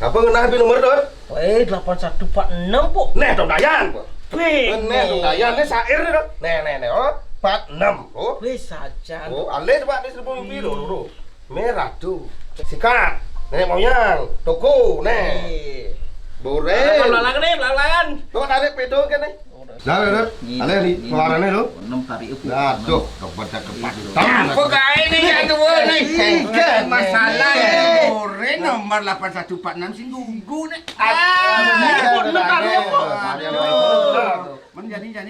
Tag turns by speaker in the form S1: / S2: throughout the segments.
S1: Apa ngena HP nomor tuh?
S2: 8146 po.
S1: Nih dong Dayan po.
S2: Wih,
S1: Nih dong Dayan, nih sair nih dong. Nih, oh 46. Oh,
S2: wih saja.
S1: oh, alih coba di seribu mimpi dulu. Merah tuh. Sikat. Nih moyang. Toko, nih. Boleh.
S2: Lalangan.
S1: Tuh tarik pedo kan nih. Dah, alih nih, keluarannya lu.
S3: 6 tarik itu.
S1: Aduh, kepada kepatan.
S3: Apa kaya ini ya tuh nih? Enggak masalah ya. Ore nomor 8146 sing nunggu nih.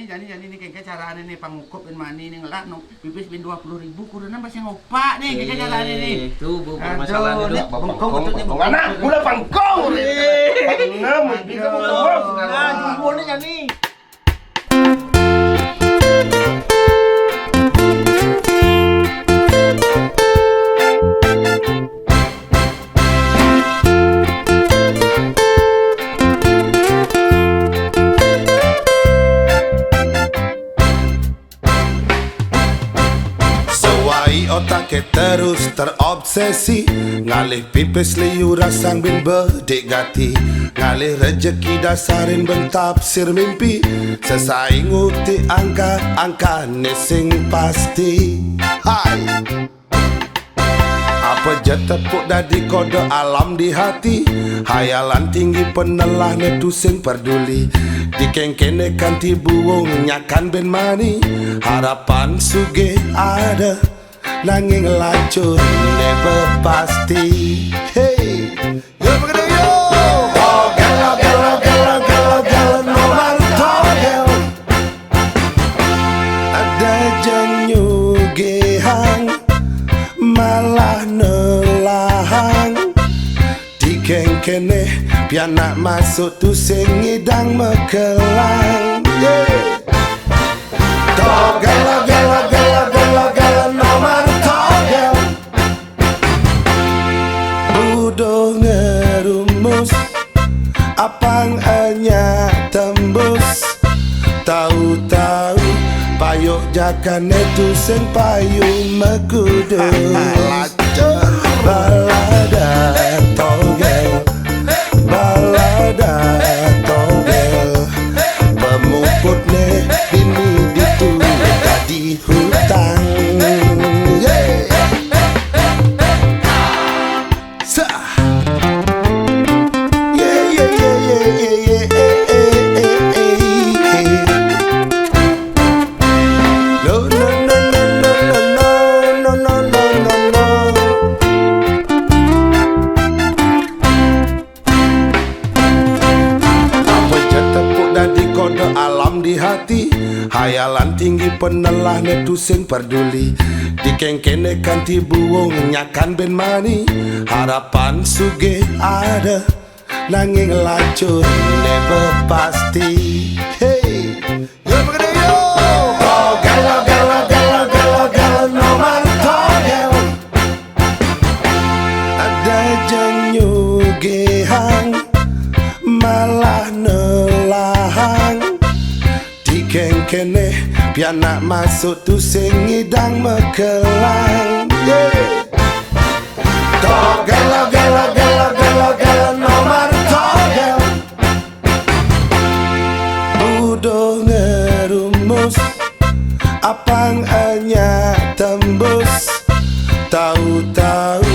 S3: Jadi nih kayak carane nih pangukup ben mani nih ngelak no pipis ben 20.000 kurang masih ngopak nih kayak carane nih. Itu bukan masalah itu.
S1: Bengkong anak, gula bengkong. Pangam, bisa ngomong.
S2: Nah, jumbo nih nih.
S4: Otaknya terus terobsesi ngalih pipis liu rasang bin bedik gati ngalih rejeki dasarin bentapsir mimpi sesai nguti angka nesing pasti. Hai apa je tepuk dadi kode alam di hati hayalan tinggi penelah netu sing peduli dikengkene kan tibuung nyakan ben mani harapan suge ada nanging lacur never pasti. Hey, yo begitu yo. Oh, gelo nomor togel. Ada jenyugehang malah nelahang dikengkene pianak masuk tu sing ngidang mekelang. Yeah. Togel nomor togel udah ngerumus apang hanya tembus tahu-tahu payuk jakan itu sing payung mekudu balada togel pemuput nih bini di hutan. Hayalan tinggi penelah netu sing peduli dikengkene kan tibuung nyakan ben mani harapan suge ada nanging lacur never pasti. Hey, yo begitu yo. Oh, gelo nomor togel. Ada jenyugehang malah nelahang dikengkene pianak masuk tu sing ngidang mekelang. Yeah. Togel nomor togel udah ngerumus apang hanya tembus tahu-tahu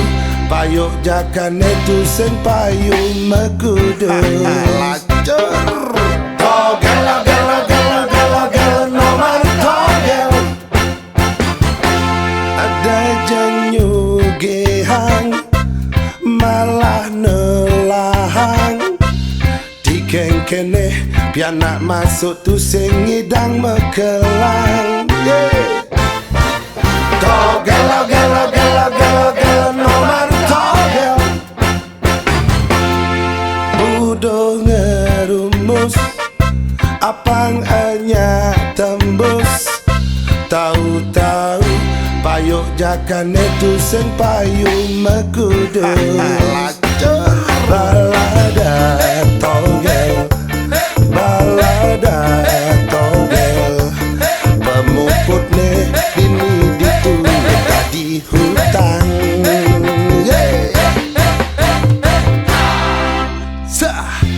S4: payuk jakan itu sing payung mekudu lacur. Togel nomor togel ada jenyugehang malah nelahang dikengkene pianak masuk tu sing ngidang mekelang. Yeah. Togel nomor togel udah ngerumus apang hanya tembus tahu-tahu payuk jakan itu sing payung mekudu balada togel pemuput nih bini di hutan. Yeah. Sah